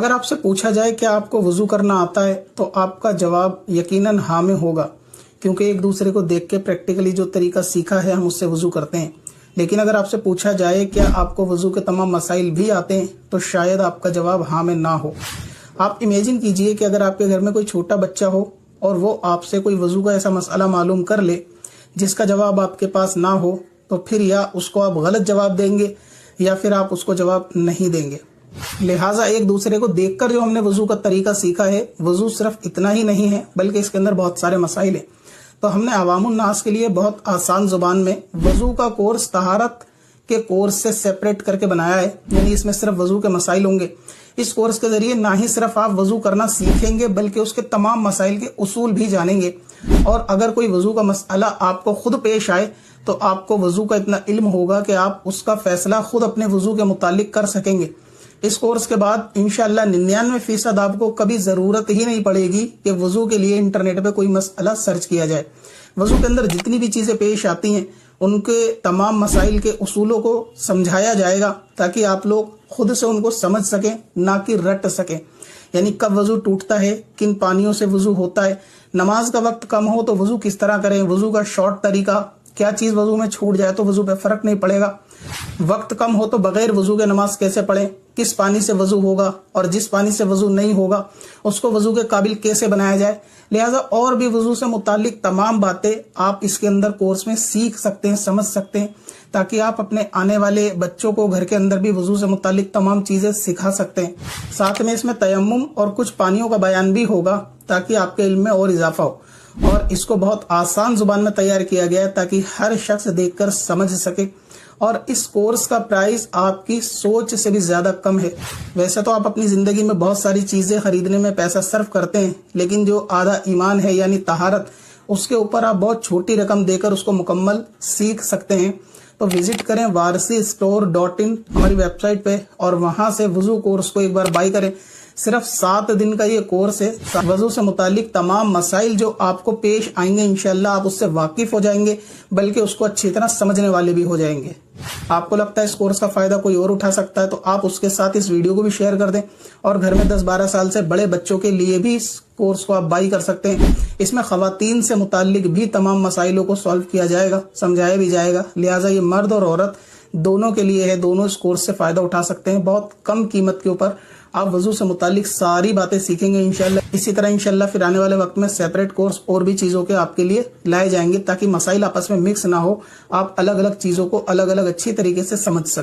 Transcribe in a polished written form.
اگر آپ سے پوچھا جائے کہ آپ کو وضو کرنا آتا ہے تو آپ کا جواب یقیناً ہاں میں ہوگا، کیونکہ ایک دوسرے کو دیکھ کے پریکٹیکلی جو طریقہ سیکھا ہے ہم اس سے وضو کرتے ہیں۔ لیکن اگر آپ سے پوچھا جائے کیا آپ کو وضو کے تمام مسائل بھی آتے ہیں تو شاید آپ کا جواب ہاں میں نہ ہو۔ آپ امیجن کیجئے کہ اگر آپ کے گھر میں کوئی چھوٹا بچہ ہو اور وہ آپ سے کوئی وضو کا ایسا مسئلہ معلوم کر لے جس کا جواب آپ کے پاس نہ ہو، تو پھر یا اس کو آپ غلط جواب دیں گے یا پھر آپ اس کو جواب نہیں دیں گے۔ لہٰذا ایک دوسرے کو دیکھ کر جو ہم نے وضو کا طریقہ سیکھا ہے، وضو صرف اتنا ہی نہیں ہے بلکہ اس کے اندر بہت سارے مسائل ہیں۔ تو ہم نے عوام الناس کے لیے بہت آسان زبان میں وضو کا کورس طہارت کے کورس سے سیپریٹ کر کے بنایا ہے، یعنی اس میں صرف وضو کے مسائل ہوں گے۔ اس کورس کے ذریعے نہ ہی صرف آپ وضو کرنا سیکھیں گے بلکہ اس کے تمام مسائل کے اصول بھی جانیں گے، اور اگر کوئی وضو کا مسئلہ آپ کو خود پیش آئے تو آپ کو وضو کا اتنا علم ہوگا کہ آپ اس کا فیصلہ خود اپنے وضو کے متعلق کر سکیں گے۔ اس کورس کے بعد انشاءاللہ 99% آپ کو کبھی ضرورت ہی نہیں پڑے گی کہ وضو کے لیے انٹرنیٹ پہ کوئی مسئلہ سرچ کیا جائے۔ وضو کے اندر جتنی بھی چیزیں پیش آتی ہیں ان کے تمام مسائل کے اصولوں کو سمجھایا جائے گا تاکہ آپ لوگ خود سے ان کو سمجھ سکیں، نہ کہ رٹ سکیں۔ یعنی کب وضو ٹوٹتا ہے، کن پانیوں سے وضو ہوتا ہے، نماز کا وقت کم ہو تو وضو کس طرح کریں، وضو کا شارٹ طریقہ، کیا چیز وضو میں چھوٹ جائے تو وضو پہ فرق نہیں پڑے گا، وقت کم ہو تو بغیر وضو کے نماز کیسے پڑھیں، کس پانی سے وضو ہوگا اور جس پانی سے وضو نہیں ہوگا اس کو وضو کے قابل کیسے بنایا جائے۔ لہٰذا اور بھی وضو سے متعلق تمام باتیں آپ اس کے اندر کورس میں سیکھ سکتے ہیں، سمجھ سکتے ہیں، تاکہ آپ اپنے آنے والے بچوں کو گھر کے اندر بھی وضو سے متعلق تمام چیزیں سکھا سکتے ہیں۔ ساتھ میں اس میں تیمم اور کچھ پانیوں کا بیان بھی ہوگا تاکہ آپ کے علم میں اور اضافہ ہو، اور اس کو بہت آسان زبان میں تیار کیا گیا ہے تاکہ ہر شخص دیکھ کر سمجھ سکے، اور اس کورس کا پرائز آپ کی سوچ سے بھی زیادہ کم ہے۔ ویسے تو آپ اپنی زندگی میں بہت ساری چیزیں خریدنے میں پیسہ صرف کرتے ہیں، لیکن جو آدھا ایمان ہے یعنی طہارت، اس کے اوپر آپ بہت چھوٹی رقم دے کر اس کو مکمل سیکھ سکتے ہیں۔ تو وزٹ کریں warsi-store.in ہماری ویب سائٹ پہ، اور وہاں سے وضو کورس کو ایک بار بائی کریں۔ صرف 7 دن کا یہ کورس ہے۔ وضو سے متعلق تمام مسائل جو آپ کو پیش آئیں گے انشاءاللہ آپ اس سے واقف ہو جائیں گے، بلکہ اس کو اچھی طرح سمجھنے والے بھی ہو جائیں گے۔ آپ کو لگتا ہے اس کورس کا فائدہ کوئی اور اٹھا سکتا ہے تو آپ اس کے ساتھ اس ویڈیو کو بھی شیئر کر دیں، اور گھر میں 10-12 سال سے بڑے بچوں کے لیے بھی اس کورس کو آپ بائی کر سکتے ہیں۔ اس میں خواتین سے متعلق بھی تمام مسائلوں کو سالو کیا جائے گا، سمجھایا بھی جائے گا، لہٰذا یہ مرد اور عورت دونوں کے لیے ہے، دونوں اس کورس سے فائدہ اٹھا سکتے ہیں۔ بہت کم قیمت کے اوپر آپ وضو سے متعلق ساری باتیں سیکھیں گے انشاءاللہ۔ اسی طرح انشاءاللہ پھر آنے والے وقت میں سیپریٹ کورس اور بھی چیزوں کے آپ کے لیے لائے جائیں گے تاکہ مسائل آپس میں مکس نہ ہو، آپ الگ الگ چیزوں کو الگ الگ اچھی طریقے سے سمجھ سکیں۔